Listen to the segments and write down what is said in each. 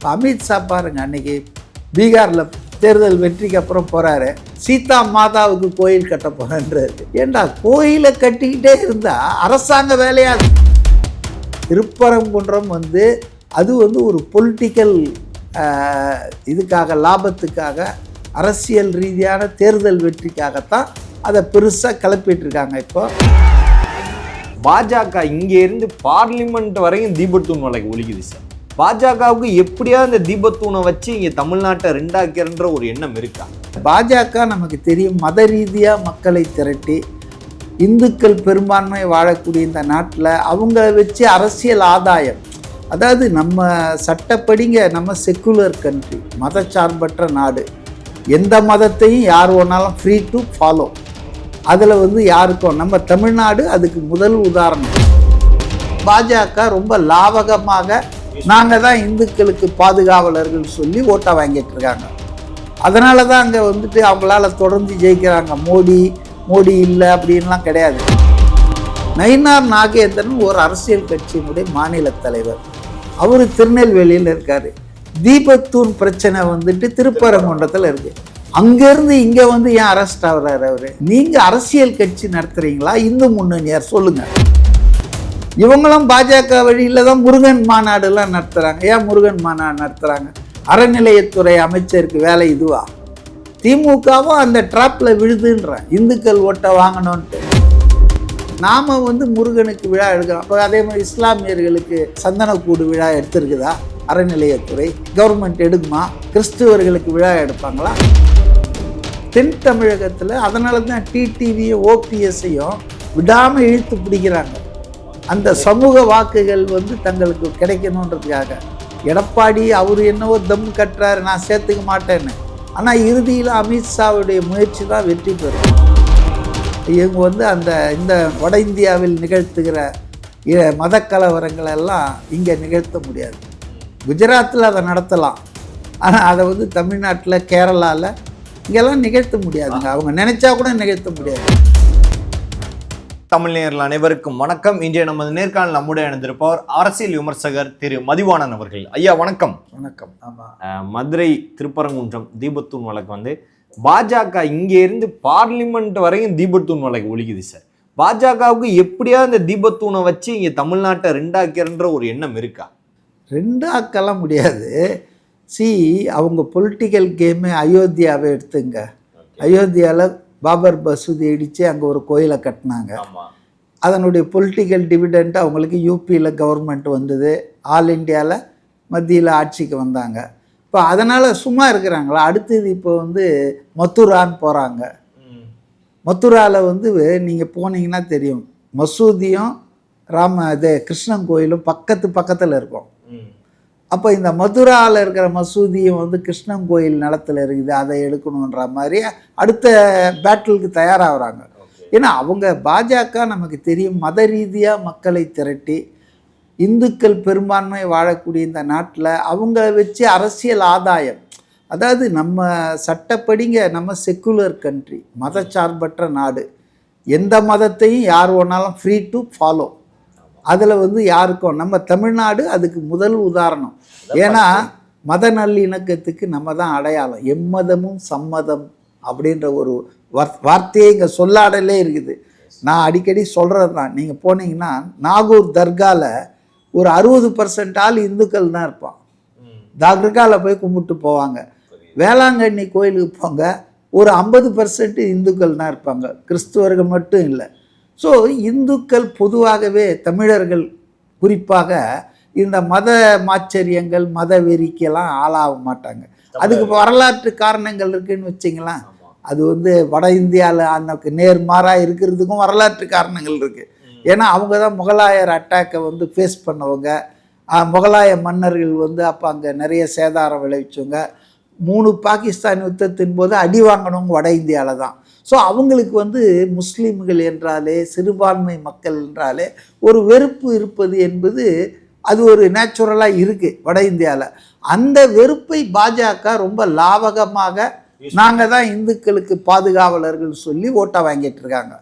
அமித்ஷா பாருங்க, அன்னைக்கு பீகாரில் தேர்தல் வெற்றிக்கு அப்புறம் போகிறாரு, சீதா மாதாவுக்கு கோயில் கட்ட போகிறேன்றாரு. ஏண்டா கோயிலை கட்டிக்கிட்டே இருந்தால் அரசாங்க வேலையாக? திருப்பரங்குன்றம் அது ஒரு பொலிட்டிக்கல் இதுக்காக, லாபத்துக்காக, அரசியல் ரீதியான தேர்தல் வெற்றிக்காகத்தான் அதை பெருசாக கிளப்பிட்டு இருக்காங்க. இப்போ பாஜக இங்கே இருந்து பார்லிமெண்ட் வரையும் தீபத்தூண் வழக்கு ஒழிக்குது சார். பாஜகவுக்கு எப்படியா இந்த தீபத்தூணை வச்சு இங்கே தமிழ்நாட்டை ரெண்டாக்கிறன்ற ஒரு எண்ணம் இருக்கா? பாஜக நமக்கு தெரியும், மத ரீதியாக மக்களை திரட்டி இந்துக்கள் பெரும்பான்மை வாழக்கூடிய இந்த நாட்டில் அவங்கள வச்சு அரசியல் ஆதாயம், அதாவது நம்ம சட்டப்படிங்க, நம்ம செக்குலர் கண்ட்ரி, மதச்சார்பற்ற நாடு, எந்த மதத்தையும் யார் வேணாலும் ஃப்ரீ டு ஃபாலோ. அதில் யாருக்கும், நம்ம தமிழ்நாடு அதுக்கு முதல் உதாரணம். பாஜக ரொம்ப லாவகமாக நாங்கள் தான் இந்துக்களுக்கு பாதுகாவலர்கள் சொல்லி ஓட்டை வாங்கிட்டு இருக்காங்க. அதனால தான் அங்கே அவங்களால தொடர்ந்து ஜெயிக்கிறாங்க. மோடி இல்லை அப்படின்லாம் கிடையாது. நயினார் நாகேந்திரன் ஒரு அரசியல் கட்சியினுடைய மாநில தலைவர், அவர் திருநெல்வேலியில் இருக்கார். தீபத்தூண் பிரச்சனை திருப்பரங்குன்றத்தில் இருக்குது. அங்கேருந்து இங்கே ஏன் அரெஸ்ட் ஆகுறாரு அவர்? நீங்கள் அரசியல் கட்சி நடத்துகிறீங்களா? இந்து முன்னணியார் சொல்லுங்கள். இவங்களும் பாஜக வழியில் தான் முருகன் மாநாடுலாம் நடத்துகிறாங்க. ஏன் முருகன் மாநாடு நடத்துகிறாங்க? அறநிலையத்துறை அமைச்சருக்கு வேலை இதுவா? திமுகவும் அந்த ட்ராப்பில் விழுதுன்ற, இந்துக்கள் ஓட்டை வாங்கணுன்ட்டு. நாம் முருகனுக்கு விழா எடுக்கிறோம். அப்போ அதே மாதிரி இஸ்லாமியர்களுக்கு சந்தனக்கூடு விழா எடுத்துருக்குதா அறநிலையத்துறை? கவர்மெண்ட் எடுக்குமா? கிறிஸ்துவர்களுக்கு விழா எடுப்பாங்களா? தென் தமிழகத்தில் அதனால தான் டிடிவியும் ஓபிஎஸ்ஸையும் விடாமல் இழுத்து பிடிக்கிறாங்க. அந்த சமூக வாக்குகள் தங்களுக்கு கிடைக்கணுன்றதுக்காக. எடப்பாடி அவர் என்னவோ தம் கட்டுறாரு, நான் சேர்த்துக்க மாட்டேன்னு. ஆனால் இறுதியில் அமித்ஷாவுடைய முயற்சி தான் வெற்றி பெறும். இவங்க இந்த வட இந்தியாவில் நிகழ்த்துகிற மத கலவரங்களை எல்லாம் இங்கே நிகழ்த்த முடியாது. குஜராத்தில் அதை நடத்தலாம், ஆனால் அதை தமிழ்நாட்டில், கேரளாவில் இங்கெல்லாம் நிகழ்த்த முடியாதுங்க. அவங்க நினைச்சா கூட நிகழ்த்த முடியாது. தமிழ் நேயர்கள் அனைவருக்கும் வணக்கம். இன்றைய நமது நேர்காணல் நம்முடைய இணைந்திருப்பவர் அரசியல் விமர்சகர் திரு மதிவாணன் அவர்கள். ஐயா வணக்கம். வணக்கம். ஆமாம், மதுரை திருப்பரங்குன்றம் தீபத்தூண் வழக்கு பாஜக இங்கே இருந்து பார்லிமெண்ட் வரையும் தீபத்தூண் வழக்கு ஒழிக்குது சார். பாஜகவுக்கு எப்படியா இந்த தீபத்தூணை வச்சு இங்கே தமிழ்நாட்டை ரெண்டாக்கிறன்ற ஒரு எண்ணம் இருக்கா? ரெண்டாக்கலாம் முடியாது. அவங்க பொலிட்டிக்கல் கேமு அயோத்தியாவை எடுத்துங்க. அயோத்தியாவில் பாபர் மசூதி இடித்து அங்கே ஒரு கோயிலை கட்டினாங்க. அதனுடைய பொலிட்டிக்கல் டிவிடெண்ட் அவங்களுக்கு யூபியில் கவர்மெண்ட் வந்தது, ஆல் இண்டியாவில் மத்தியில் ஆட்சிக்கு வந்தாங்க. இப்போ அதனால் சும்மா இருக்கிறாங்களா? அடுத்தது இப்போ மதுரான்னு போகிறாங்க. மதுராவில் நீங்கள் போனீங்கன்னா தெரியும், மசூதியும் கிருஷ்ணன் கோயிலும் பக்கத்தில் இருக்கும். அப்போ இந்த மதுராவில் இருக்கிற மசூதியும் கிருஷ்ணன் கோயில் நிலத்தில் இருக்குது, அதை எடுக்கணுன்ற மாதிரி அடுத்த பேட்டிலுக்கு தயாராகிறாங்க. ஏன்னா அவங்க பாஜக நமக்கு தெரியும், மத ரீதியாக மக்களை திரட்டி இந்துக்கள் பெரும்பான்மை வாழக்கூடிய இந்த நாட்டில் அவங்கள வச்சு அரசியல் ஆதாயம், அதாவது நம்ம சட்டப்படிங்க, நம்ம செக்குலர் கண்ட்ரி, மதச்சார்பற்ற நாடு, எந்த மதத்தையும் யார் வேணாலும் ஃப்ரீ டு ஃபாலோ. அதில் யாருக்கும், நம்ம தமிழ்நாடு அதுக்கு முதல் உதாரணம். ஏன்னா மத நல்லிணக்கத்துக்கு நம்ம தான் அடையாளம். எம்மதமும் சம்மதம் அப்படின்ற ஒரு வார்த்தையே இங்கே சொல்லாடலே இருக்குது. நான் அடிக்கடி சொல்கிறது தான். நீங்கள் போனீங்கன்னா நாகூர் தர்காவில் ஒரு 60% ஆள் இந்துக்கள் தான் இருப்பான். தர்காவில் போய் கும்பிட்டு போவாங்க. வேளாங்கண்ணி கோயிலுக்கு போங்க, ஒரு 50% இந்துக்கள் தான் இருப்பாங்க, கிறிஸ்துவர்கள் மட்டும் இல்லை. ஸோ இந்துக்கள் பொதுவாகவே, தமிழர்கள் குறிப்பாக, இந்த மத மாச்சரியங்கள், மத வெறிக்கெல்லாம் ஆளாக மாட்டாங்க. அதுக்கு வரலாற்று காரணங்கள் இருக்குதுன்னு வச்சிங்களேன். அது வட இந்தியாவில் அந்த நேர்மாறாக இருக்கிறதுக்கும் வரலாற்று காரணங்கள் இருக்குது. ஏன்னா அவங்க தான் முகலாயர் அட்டாக்கை ஃபேஸ் பண்ணவங்க. முகலாய மன்னர்கள் அப்போ அங்கே நிறைய சேதாரம் விளைவிச்சவங்க. 3 பாகிஸ்தான் யுத்தத்தின் போது அடி வாங்கினவங்க வட இந்தியாவில் தான். ஸோ அவங்களுக்கு முஸ்லீம்கள் என்றாலே, சிறுபான்மை மக்கள் என்றாலே ஒரு வெறுப்பு இருப்பது என்பது அது ஒரு நேச்சுரலாக இருக்குது வட இந்தியாவில். அந்த வெறுப்பை பாஜக ரொம்ப லாவகமாக நாங்கள் தான் இந்துக்களுக்கு பாதுகாவலர்கள் சொல்லி ஓட்டை வாங்கிட்டு இருக்காங்க.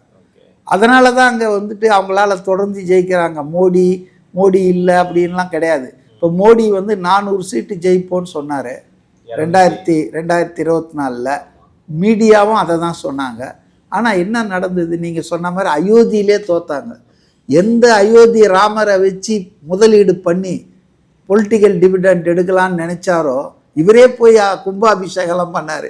அதனால தான் அங்கே அவங்களால தொடர்ந்து ஜெயிக்கிறாங்க. மோடி இல்லை அப்படின்லாம் கிடையாது. இப்போ மோடி வந்து 400 சீட்டு ஜெயிப்போன்னு சொன்னார் 2024. மீடியாவும் அதை தான் சொன்னாங்க. ஆனால் என்ன நடந்தது? நீங்கள் சொன்ன மாதிரி அயோத்தியிலே தோத்தாங்க. எந்த அயோத்தி ராமரை வச்சு முதலீடு பண்ணி பொலிட்டிக்கல் டிவிடெண்ட் எடுக்கலான்னு நினச்சாரோ இவரே போய் கும்பாபிஷேகம்லாம் பண்ணார்.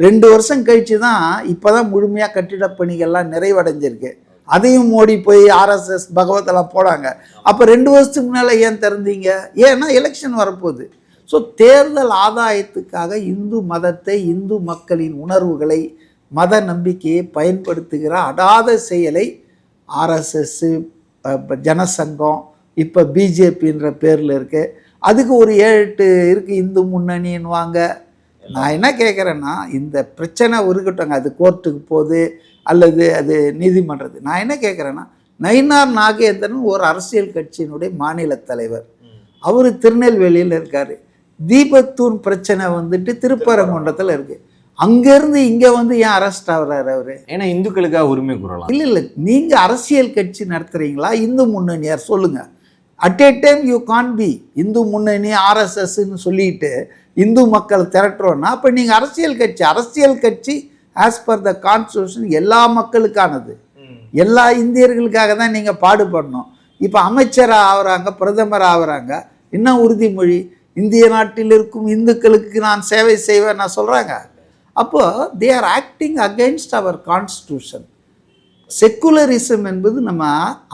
2 வருஷம் கழித்து தான் இப்போ தான் முழுமையாக கட்டிடப் பணிகள்லாம் நிறைவடைஞ்சிருக்கு. அதையும் மோடி போய் RSS பகவத்தெல்லாம் போடாங்க. அப்போ 2 வருஷத்துக்கு முன்னால் ஏன் திறந்தீங்க? ஏன்னா எலெக்ஷன் வரப்போகுது. ஸோ தேர்தல் ஆதாயத்துக்காக இந்து மதத்தை, இந்து மக்களின் உணர்வுகளை, மத நம்பிக்கையை பயன்படுத்துகிற அடாத செயலை RSS, ஜனசங்கம், இப்போ பிஜேபின்ற பேரில் இருக்குது. அதுக்கு ஒரு 7-8 இருக்குது இந்து முன்னணின்னுவாங்க. நான் என்ன கேட்குறேன்னா, இந்த பிரச்சனை இருக்கட்டும்ங்க, அது கோர்ட்டுக்கு போகுது அல்லது அது நீதிமன்றத்து. நான் என்ன கேட்குறேன்னா, நயினார் நாகேந்திரன் ஒரு அரசியல் கட்சியினுடைய மாநில தலைவர். அவர் திருநெல்வேலியில் இருக்கார். தீபத்தூன் பிரச்சனை வந்துட்டு திருப்பரங்குன்றத்தில் இருக்குது. அங்கேருந்து இங்கே வந்து ஏன் அரெஸ்ட் ஆகுறாரு அவர்? ஏன்னா இந்துக்களுக்காக உரிமை கூறலாம். இல்லை, நீங்கள் அரசியல் கட்சி நடத்துகிறீங்களா? இந்து முன்னணியார் சொல்லுங்கள். At a time you can be Hindu Munnani RSSன்னு சொல்லிட்டு இந்து மக்கள் திரட்டுறோன்னா அப்போ நீங்கள் அரசியல் கட்சி ஆஸ் பர் த கான்ஸ்டியூஷன் எல்லா மக்களுக்கானது, எல்லா இந்தியர்களுக்காக தான் நீங்கள் பாடுபடணும். இப்போ அமைச்சராக ஆகுறாங்க, பிரதமர் ஆகுறாங்க, இன்னும் உறுதிமொழி இந்திய நாட்டில் இருக்கும் இந்துக்களுக்கு நான் சேவை செய்வேன் நான் சொல்கிறாங்க. அப்போது they are acting against our constitution. Secularism என்பது நம்ம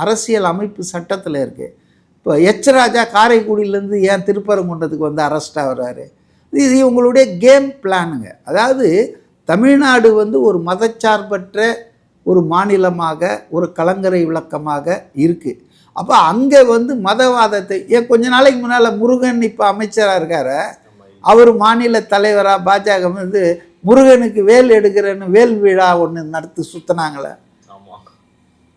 அரசியல் அமைப்பு சட்டத்தில் இருக்குது. இப்போ ராஜா காரைக்குடியிலேருந்து ஏன் திருப்பரங்குன்றத்துக்கு வந்து அரெஸ்ட் ஆகிறாரு? இது இவங்களுடைய கேம் பிளானுங்க. அதாவது தமிழ்நாடு வந்து ஒரு மதச்சார்பற்ற ஒரு மாநிலமாக, ஒரு கலங்கரை விளக்கமாக இருக்குது. அப்போ அங்கே வந்து மதவாதத்தை ஏன் கொஞ்ச நாளைக்கு முன்னால் முருகன் இப்போ அமைச்சராக இருக்கார், அவர் மாநில தலைவராக பாஜக வந்து முருகனுக்கு வேல் எடுக்கிறேன்னு வேல் விழா ஒன்று நடத்தி சுற்றினாங்களே.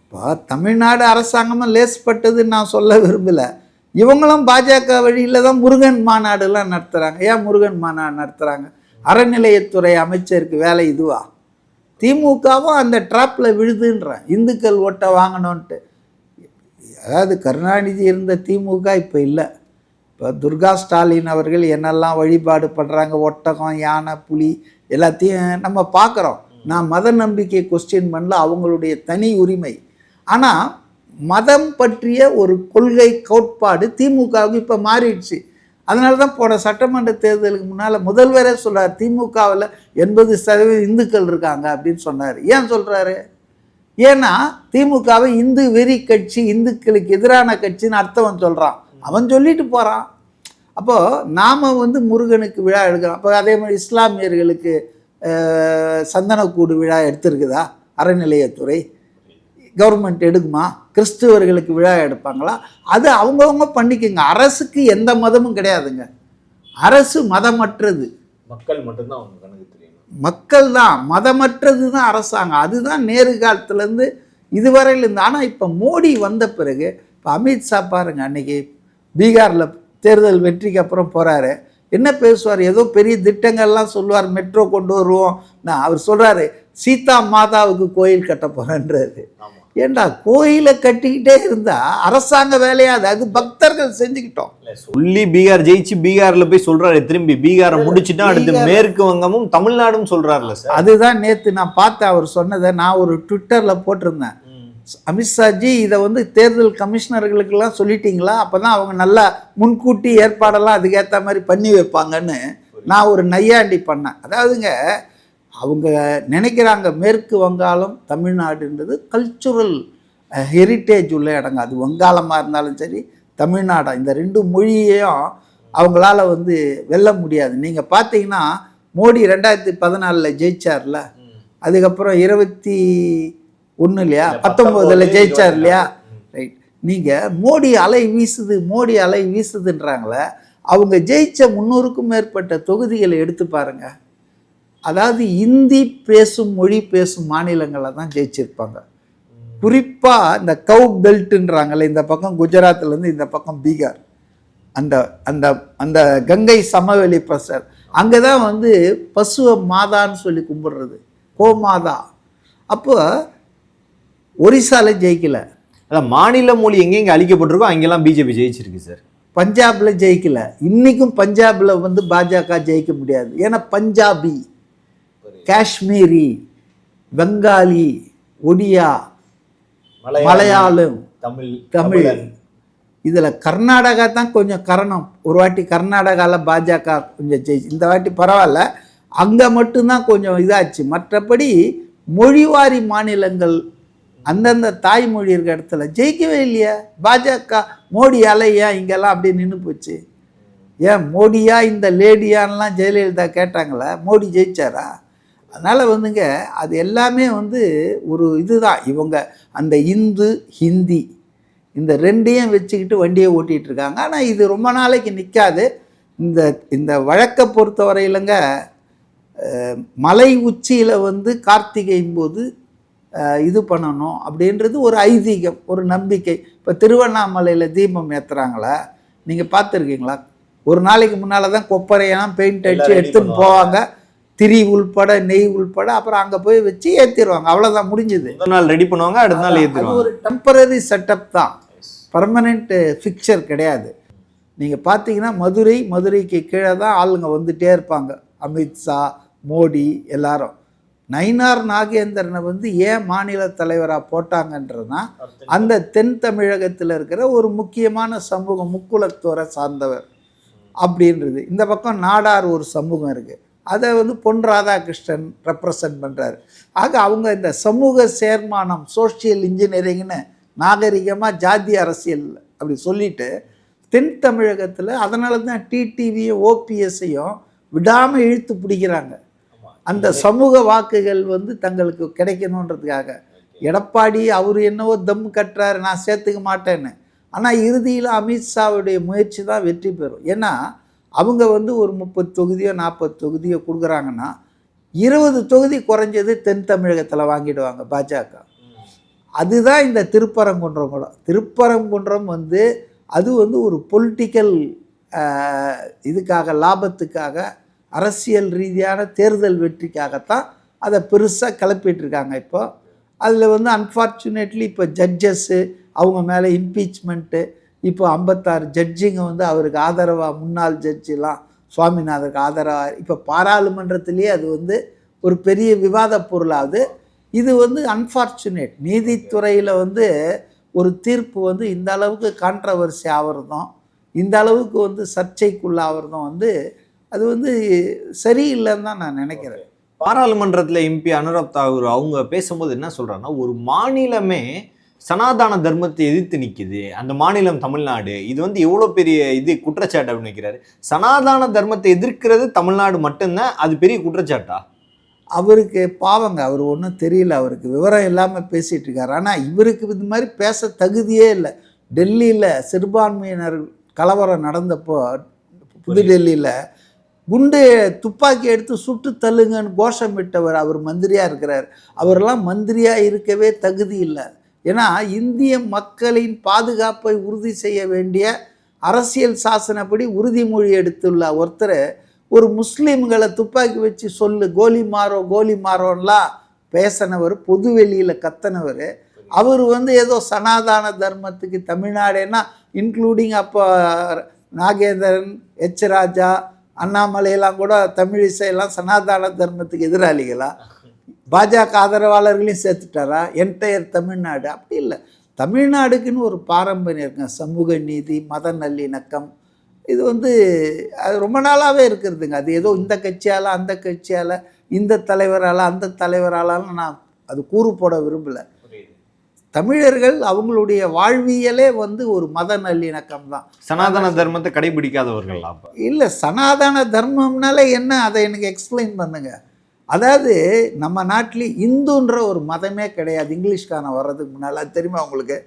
இப்போ தமிழ்நாடு அரசாங்கமும் லேஸ்பட்டதுன்னு நான் சொல்ல விரும்பலை. இவங்களும் பாஜக வழியில் தான் முருகன் மாநாடுலாம் நடத்துகிறாங்க. ஏன் முருகன் மாநாடு நடத்துகிறாங்க? அறநிலையத்துறை அமைச்சருக்கு வேலை இதுவா? திமுகவும் அந்த ட்ராப்பில் விழுதுன்றான், இந்துக்கள் ஓட்டை வாங்கணுன்ட்டு. அதாவது கருணாநிதி இருந்த திமுக இப்போ இல்லை. இப்போ துர்கா ஸ்டாலின் அவர்கள் என்னெல்லாம் வழிபாடு பண்ணுறாங்க, ஒட்டகம், யானை, புலி எல்லாத்தையும் நம்ம பார்க்குறோம். நான் மத நம்பிக்கை கொஸ்டின் பண்ணல, அவங்களுடைய தனி உரிமை. ஆனால் மதம் பற்றிய ஒரு கொள்கை கோட்பாடு திமுகவுக்கு இப்போ மாறிடுச்சு. அதனால தான் போன சட்டமன்ற தேர்தலுக்கு முன்னால் முதல்வரே சொல்கிறார், திமுகவில் 80% இந்துக்கள் இருக்காங்க அப்படின்னு சொன்னார். ஏன் சொல்கிறாரு? ஏன்னா திமுகவை இந்து வெறி கட்சி, இந்துக்களுக்கு எதிரான கட்சின்னு அர்த்தம் சொல்கிறான். அவன் சொல்லிட்டு போகிறான். அப்போது நாம் வந்து முருகனுக்கு விழா எடுக்கிறோம். அப்போ அதே மாதிரி இஸ்லாமியர்களுக்கு சந்தனக்கூடு விழா எடுத்திருக்குதா அறநிலையத்துறை? கவர்மெண்ட் எடுக்குமா? கிறிஸ்துவர்களுக்கு விழா எடுப்பாங்களா? அது அவங்கவுங்க பண்ணிக்கோங்க. அரசுக்கு எந்த மதமும் கிடையாதுங்க. அரசு மதமற்றது. மக்கள் மட்டும்தான் அவங்க கணக்கு தெரியும். மக்கள் தான் மதமற்றது தான் அரசாங்கம். அதுதான் நேரு காலத்துலேருந்து இதுவரையில் இருந்து. ஆனால் இப்போ மோடி வந்த பிறகு இப்போ அமித்ஷா பாருங்க, அன்னைக்கு பீகாரில் தேர்தல் வெற்றிக்கு அப்புறம் போகிறாரு. என்ன பேசுவார்? ஏதோ பெரிய திட்டங்கள்லாம் சொல்லுவார், மெட்ரோ கொண்டு வருவோம். நான் அவர் சொல்கிறாரு சீதா மாதாவுக்கு கோயில் கட்ட போகிறேன்றாரு. ஏண்டா கோயிலை கட்டிக்கிட்டே இருந்தா அரசாங்க வேலையாது, அது பக்தர்கள் செஞ்சுக்கிட்டோம் சொல்லி பீகார் ஜெயிச்சு பீகார்ல போய் சொல்றாரு. திரும்பி பீகாரை முடிச்சுட்டா அடுத்து மேற்கு வங்கமும் தமிழ்நாடும் சொல்றாருல சார். அதுதான் நேற்று நான் பார்த்தேன் அவர் சொன்னதை. நான் ஒரு ட்விட்டர்ல போட்டிருந்தேன், அமித்ஷாஜி இதை வந்து தேர்தல் கமிஷனர்களுக்கெல்லாம் சொல்லிட்டீங்களா? அப்போதான் அவங்க நல்லா முன்கூட்டி ஏற்பாடெல்லாம் அதுக்கேற்ற மாதிரி பண்ணி வைப்பாங்கன்னு நான் ஒரு நையாண்டி பண்ணேன். அதாவதுங்க அவங்க நினைக்கிறாங்க மேற்கு வங்காளம் தமிழ்நாடுன்றது கல்ச்சுரல் ஹெரிட்டேஜ் உள்ள இடங்க. அது வங்காளமாக இருந்தாலும் சரி, தமிழ்நாடு, இந்த 2 மொழியையும் அவங்களால வந்து வெல்ல முடியாது. நீங்கள் பார்த்தீங்கன்னா மோடி 2014 ஜெயிச்சார்ல, அதுக்கப்புறம் 21 இல்லையா, 19 ஜெயிச்சார் இல்லையா, ரைட். நீங்கள் மோடி அலை வீசுதுன்றாங்களே, அவங்க ஜெயிச்ச 300க்கும் மேற்பட்ட தொகுதிகளை எடுத்து பாருங்க. அதாவது இந்தி பேசும் மொழி பேசும் மாநிலங்களில் தான் ஜெயிச்சிருப்பாங்க. குறிப்பாக இந்த கவு பெல்ட்டுன்றாங்கல்ல, இந்த பக்கம் குஜராத்லேருந்து இந்த பக்கம் பீகார், அந்த அந்த அந்த கங்கை சமவெளி பசர், அங்கே தான் வந்து பசுவை மாதான்னு சொல்லி கும்பிடுறது, கோமாதா. அப்போ ஒரிசால ஜெயிக்கல. அதான் மாநில மொழி எங்கெங்கே அழிக்கப்பட்டிருக்கோ அங்கெல்லாம் பிஜேபி ஜெயிச்சிருக்கு சார். பஞ்சாபில் ஜெயிக்கல. இன்றைக்கும் பஞ்சாபில் வந்து பாஜக ஜெயிக்க முடியாது. ஏன்னா பஞ்சாபி, காஷ்மீரி, பெங்காலி, ஒடியா, மலையாளம், தமிழ், இதில் கர்நாடகா தான் கொஞ்சம் கரணம். ஒரு வாட்டி கர்நாடகாவில் பாஜக கொஞ்சம் ஜெயிச்சு, இந்த வாட்டி பரவாயில்ல, அங்கே மட்டும்தான் கொஞ்சம் இதாச்சு. மற்றபடி மொழிவாரி மாநிலங்கள் அந்தந்த தாய்மொழி இருக்கிற இடத்துல ஜெயிக்கவே இல்லையா பாஜக. மோடி அலையா இங்கெல்லாம் அப்படியே நின்று போச்சு. ஏன் மோடியா இந்த லேடியான்லாம் ஜெயலலிதா கேட்டாங்களா? மோடி ஜெயிச்சாரா? அதனால் வந்துங்க அது எல்லாமே வந்து ஒரு இதுதான். இவங்க அந்த இந்து ஹிந்தி இந்த ரெண்டையும் வச்சுக்கிட்டு வண்டியை ஓட்டிகிட்டு இருக்காங்க. ஆனால் இது ரொம்ப நாளைக்கு நிற்காது. இந்த இந்த வழக்கை பொறுத்த வரையிலங்க மலை உச்சியில் வந்து கார்த்திகையின் போது இது பண்ணணும் அப்படின்றது ஒரு ஐதீகம், ஒரு நம்பிக்கை. இப்போ திருவண்ணாமலையில் தீபம் ஏற்றுறாங்களா, நீங்கள் பார்த்துருக்கீங்களா? ஒரு நாளைக்கு முன்னால் தான் கொப்பரையெல்லாம் பெயிண்ட் அடித்து எடுத்துன்னு போவாங்க, திரி உள்பட நெய் உள்பட. அப்புறம் அங்கே போய் வச்சு ஏற்றிடுவாங்க, அவ்வளோதான், முடிஞ்சுது. ஒரு நாள் ரெடி பண்ணுவாங்க, அடுத்த நாள் ஏற்றிடுவாங்க. ஒரு டெம்பரரி செட்டப் தான், பர்மனெண்ட் ஃபிக்சர் கிடையாது. நீங்கள் பார்த்தீங்கன்னா மதுரைக்கு கீழே தான் ஆளுங்க வந்துகிட்டே இருப்பாங்க. அமித்ஷா, மோடி எல்லாரும். நயினார் நாகேந்திரனை வந்து ஏன் மாநில தலைவராக போட்டாங்கன்றதுனா அந்த தென் தமிழகத்தில் இருக்கிற ஒரு முக்கியமான சமூகம், முக்குலத்தோரை சார்ந்தவர் அப்படின்றது. இந்த பக்கம் நாடார் ஒரு சமூகம் இருக்குது, அதை வந்து பொன் ராதாகிருஷ்ணன் ரெப்ரசன்ட் பண்ணுறாரு. ஆக அவங்க இந்த சமூக சேர்மானம், சோஷியல் இன்ஜினியரிங்னு நாகரிகமாக ஜாதி அரசியல் அப்படி சொல்லிட்டு தென் தமிழகத்தில் அதனால தான் டிடிவியும் ஓபிஎஸ்ஸையும் விடாமல் இழுத்து பிடிக்கிறாங்க. அந்த சமூக வாக்குகள் வந்து தங்களுக்கு கிடைக்கணுன்றதுக்காக. எடப்பாடி அவர் என்னவோ தம் கட்டுறாரு, நான் சேர்த்துக்க மாட்டேன்னு. ஆனால் இறுதியில் அமித்ஷாவுடைய முயற்சி தான் வெற்றி பெறும். ஏன்னா அவங்க வந்து ஒரு 30 தொகுதியோ 40 தொகுதியோ கொடுக்குறாங்கன்னா 20 தொகுதி குறைஞ்சது தென் தமிழகத்தில் வாங்கிடுவாங்க பாஜக. அதுதான் இந்த திருப்பரங்குன்றம் கூட. திருப்பரங்குன்றம் வந்து அது வந்து ஒரு பொலிட்டிக்கல் இதுக்காக, லாபத்துக்காக, அரசியல் ரீதியான தேர்தல் வெற்றிக்காகத்தான் அதை பெருசாக கிளப்பிட்டுருக்காங்க. இப்போ அதில் வந்து அன்ஃபார்ச்சுனேட்லி இப்போ ஜட்ஜஸ்ஸு அவங்க மேலே இம்பீச்மெண்ட்டு, இப்போ 56 ஜட்ஜிங்க வந்து அவருக்கு ஆதரவாக, முன்னாள் ஜட்ஜெலாம் சுவாமிநாதருக்கு ஆதரவாக இப்போ பாராளுமன்றத்திலேயே அது வந்து ஒரு பெரிய விவாத பொருளாகுது. இது வந்து அன்ஃபார்ச்சுனேட். நீதித்துறையில் வந்து ஒரு தீர்ப்பு வந்து இந்த அளவுக்கு கான்ட்ரவர்சி ஆகிறதும், இந்த அளவுக்கு வந்து சர்ச்சைக்குள்ளாகிறதும் வந்து அது வந்து சரியில்லைன்னு தான் நான் நினைக்கிறேன். பாராளுமன்றத்தில் எம்பி அனுராக் தாக்கூர் அவங்க பேசும்போது என்ன சொல்கிறாங்கன்னா, ஒரு மாநிலமே சனாதன தர்மத்தை எதிர்த்து நிற்குது, அந்த மாநிலம் தமிழ்நாடு, இது வந்து எவ்வளோ பெரிய இது குற்றச்சாட்டு அப்படின்னு நினைக்கிறாரு. சனாதன தர்மத்தை எதிர்க்கிறது தமிழ்நாடு மட்டும்தான், அது பெரிய குற்றச்சாட்டா? அவருக்கு பாவங்க, அவர் ஒன்றும் தெரியல, அவருக்கு விவரம் இல்லாமல் பேசிகிட்டு இருக்காரு. ஆனால் இவருக்கு இது மாதிரி பேச தகுதியே இல்லை. டெல்லியில் சிறுபான்மையினர் கலவரம் நடந்தப்போ புதுடெல்லியில் குண்டு துப்பாக்கி எடுத்து சுட்டு தள்ளுங்கன்னு கோஷமிட்டவர் அவர் மந்திரியாக இருக்கிறார். அவரெல்லாம் மந்திரியாக இருக்கவே தகுதி இல்லை. ஏன்னா இந்திய மக்களின் பாதுகாப்பை உறுதி செய்ய வேண்டிய அரசியல் சாசனப்படி உறுதிமொழி எடுத்துள்ள ஒருத்தர் ஒரு முஸ்லீம்களை துப்பாக்கி வச்சு சொல்லு கோலி மாரோன்லாம் பேசினவர், பொதுவெளியில் கத்தனவர். அவர் வந்து ஏதோ சனாதன தர்மத்துக்கு தமிழ்நாடுன்னா இன்க்ளூடிங் அப்போ நாகேந்திரன், எச் ராஜா, அண்ணாமலையெல்லாம் கூட தமிழிசையெல்லாம் சனாதன தர்மத்துக்கு எதிராளிகளா? பாஜக ஆதரவாளர்களையும் சேர்த்துட்டாரா? என்டையர் தமிழ்நாடு அப்படி இல்லை. தமிழ்நாடுக்குன்னு ஒரு பாரம்பரியம் இருக்குங்க, சமூக நீதி, மத நல்லிணக்கம். இது வந்து அது ரொம்ப நாளாகவே இருக்கிறதுங்க. அது ஏதோ இந்த கட்சியால் அந்த கட்சியால், இந்த தலைவரால் அந்த தலைவராலும் நான் அது கூறு போட விரும்பலை. தமிழர்கள் அவங்களுடைய வாழ்வியலே வந்து ஒரு மத நல்லிணக்கம் தான். சனாதன தர்மத்தை கடைபிடிக்காதவர்கள் இல்லை. சனாதன தர்மம்னால என்ன, அதை எனக்கு எக்ஸ்பிளைன் பண்ணுங்க. அதாவது நம்ம நாட்டில் இந்துன்ற ஒரு மதமே கிடையாது. இங்கிலீஷ்காரன் வர்றதுக்கு முன்னால் அது தெரியுமா உங்களுக்கு?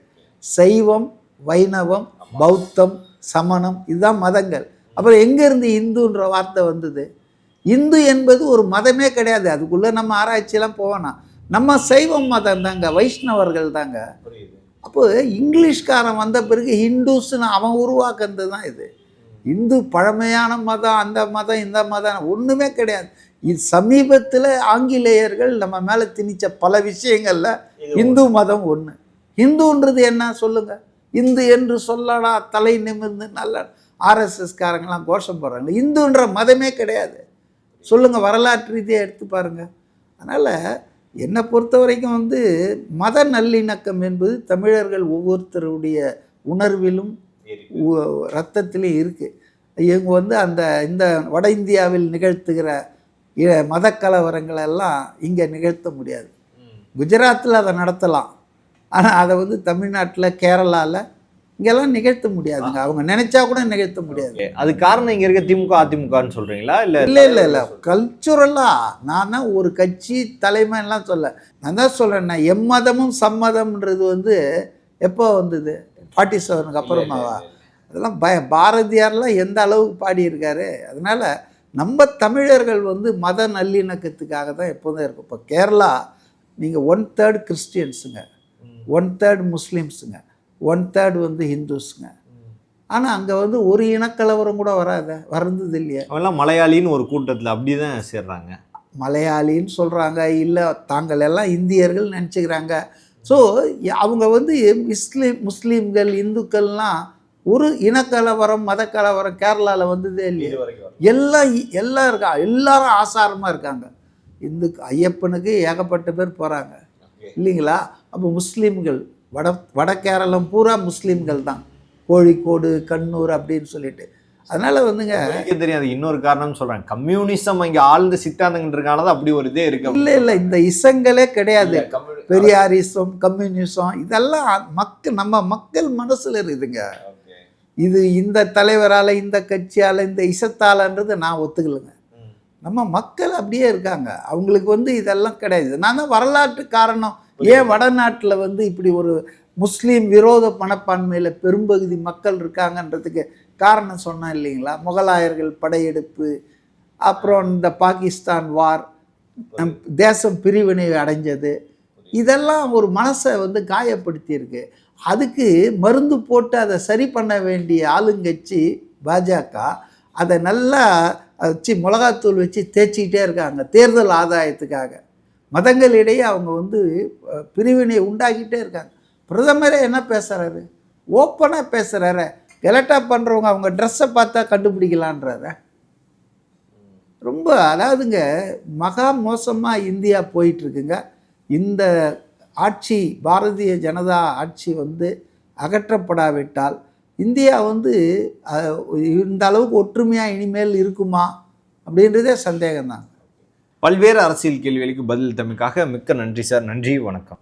சைவம், வைணவம், பௌத்தம், சமணம், இதுதான் மதங்கள். அப்புறம் எங்கேருந்து இந்துன்ற வார்த்தை வந்தது? இந்து என்பது ஒரு மதமே கிடையாது. அதுக்குள்ளே நம்ம ஆராய்ச்சியெல்லாம் போவேனா. நம்ம சைவம் மதம் தாங்க, வைஷ்ணவர்கள் தாங்க. அப்போ இங்கிலீஷ்காரன் வந்த பிறகு ஹிந்துஸ்ன்னு அவன் உருவாக்குறது தான் இது. இந்து பழமையான மதம், அந்த மதம் இந்த மதம் ஒன்றுமே கிடையாது. இது சமீபத்தில் ஆங்கிலேயர்கள் நம்ம மேலே திணிச்ச பல விஷயங்களில் இந்து மதம் ஒன்று. இந்துன்றது என்ன சொல்லுங்கள்? இந்து என்று சொல்லடா தலை நிமிர்ந்து நல்ல ஆர்எஸ்எஸ்காரங்களாம் கோஷம் போடுறாங்க. இந்துன்ற மதமே கிடையாது. சொல்லுங்கள், வரலாற்று ரீதியாக எடுத்து பாருங்கள். அதனால் என்னை பொறுத்த வரைக்கும் வந்து மத நல்லிணக்கம் என்பது தமிழர்கள் ஒவ்வொருத்தருடைய உணர்விலும் ரத்தத்திலையும் இருக்குது. இவங்க வந்து இந்த வட இந்தியாவில் நிகழ்த்துகிற மத கலவரங்களெல்லாம் இங்கே நிகழ்த்த முடியாது. குஜராத்தில் அதை நடத்தலாம், ஆனால் அதை வந்து தமிழ்நாட்டில் கேரளாவில் இங்கெல்லாம் நிகழ்த்த முடியாதுங்க. அவங்க நினைச்சா கூட நிகழ்த்த முடியாது. அது காரணம் இங்கே இருக்க திமுக அதிமுகன்னு சொல்கிறீங்களா? இல்லை கல்ச்சுரலாக நான் தான் ஒரு கட்சி தலைமைலாம் சொல்ல, நான் தான் சொல்கிறேன். எம்மதமும் சம்மதம்ன்றது வந்து எப்போ வந்தது? 47க்கு அப்புறமாவா? அதெல்லாம் பாரதியார்லாம் எந்த அளவுக்கு பாடியிருக்காரு. அதனால் நம்ம தமிழர்கள் வந்து மத நல்லிணக்கத்துக்காக தான் எப்போதும் இருக்கும். இப்போ கேரளா நீங்கள் 1/3 கிறிஸ்டியன்ஸுங்க, 1/3 முஸ்லீம்ஸுங்க, 1/3 வந்து ஹிந்துஸுங்க. ஆனால் அங்கே வந்து ஒரு இனக்கலவரம் கூட வர்றது இல்லையா? அவெல்லாம் மலையாளின்னு ஒரு கூட்டத்தில் அப்படி தான் சேர்றாங்க. மலையாளின்னு சொல்கிறாங்க, இல்லை தாங்கள் எல்லாம் இந்தியர்கள் நினச்சிக்கிறாங்க. ஸோ அவங்க வந்து முஸ்லீம்கள் இந்துக்கள்லாம் ஒரு இனக்கலவரம் மத கலவரம் கேரளாவில் வந்ததே இல்லையா? எல்லாம் இருக்கா, எல்லாரும் ஆசாரமாக இருக்காங்க. ஐயப்பனுக்கு ஏகப்பட்ட பேர் போகிறாங்க இல்லைங்களா? அப்போ முஸ்லீம்கள் வட கேரளம் பூரா முஸ்லீம்கள் தான், கோழிக்கோடு கண்ணூர் அப்படின்னு சொல்லிட்டு. அதனால வந்துங்க தெரியாது. இன்னொரு காரணம் சொல்கிறேன், கம்யூனிசம் இங்கே ஆழ்ந்த சித்தாந்தங்கன்றதுனால தான் அப்படி ஒரு இதே இருக்கு. இல்லை இந்த இசங்களே கிடையாது. பெரியாரிசம் கம்யூனிசம் இதெல்லாம் நம்ம மக்கள் மனசில் இருக்குதுங்க. இது இந்த தலைவரால் இந்த கட்சியால் இந்த இசத்தாலன்றது நான் ஒத்துக்கலைங்க. நம்ம மக்கள் அப்படியே இருக்காங்க, அவங்களுக்கு வந்து இதெல்லாம் கிடையாது. நான் தான் வரலாற்று காரணம் ஏன் வடநாட்டில் வந்து இப்படி ஒரு முஸ்லீம் விரோத மனப்பான்மையில் பெரும்பகுதி மக்கள் இருக்காங்கன்றதுக்கு காரணம் சொன்னேன் இல்லைங்களா? முகலாயர்கள் படையெடுப்பு, அப்புறம் இந்த பாகிஸ்தான் வார், தேசம் பிரிவினை அடைஞ்சது, இதெல்லாம் ஒரு மனசை வந்து காயப்படுத்தியிருக்கு. அதுக்கு மருந்து போட்டு அதை சரி பண்ண வேண்டிய ஆளுங்கட்சி பாஜக அதை நல்லா வச்சு மிளகாத்தூள் வச்சு தேய்ச்சிக்கிட்டே இருக்காங்க தேர்தல் ஆதாயத்துக்காக. மதங்களிடையே அவங்க வந்து பிரிவினை உண்டாக்கிட்டே இருக்காங்க. பிரதமரே என்ன பேசுகிறாரு? ஓப்பனாக பேசுகிறாரு. கெலட்டா பண்ணுறவங்க அவங்க ட்ரெஸ்ஸை பார்த்தா கண்டுபிடிக்கலான்றார. ரொம்ப அதாவதுங்க மகா மோசமாக இந்தியா போயிட்டுருக்குங்க. இந்த ஆட்சி பாரதிய ஜனதா ஆட்சி வந்து அகற்றப்படாவிட்டால் இந்தியா வந்து இந்த அளவுக்கு ஒற்றுமையாக இனிமேல் இருக்குமா அப்படின்றதே சந்தேகம்தான். பல்வேறு அரசியல் கேள்விகளுக்கு பதில் தமைக்காக மிக்க நன்றி சார். நன்றி, வணக்கம்.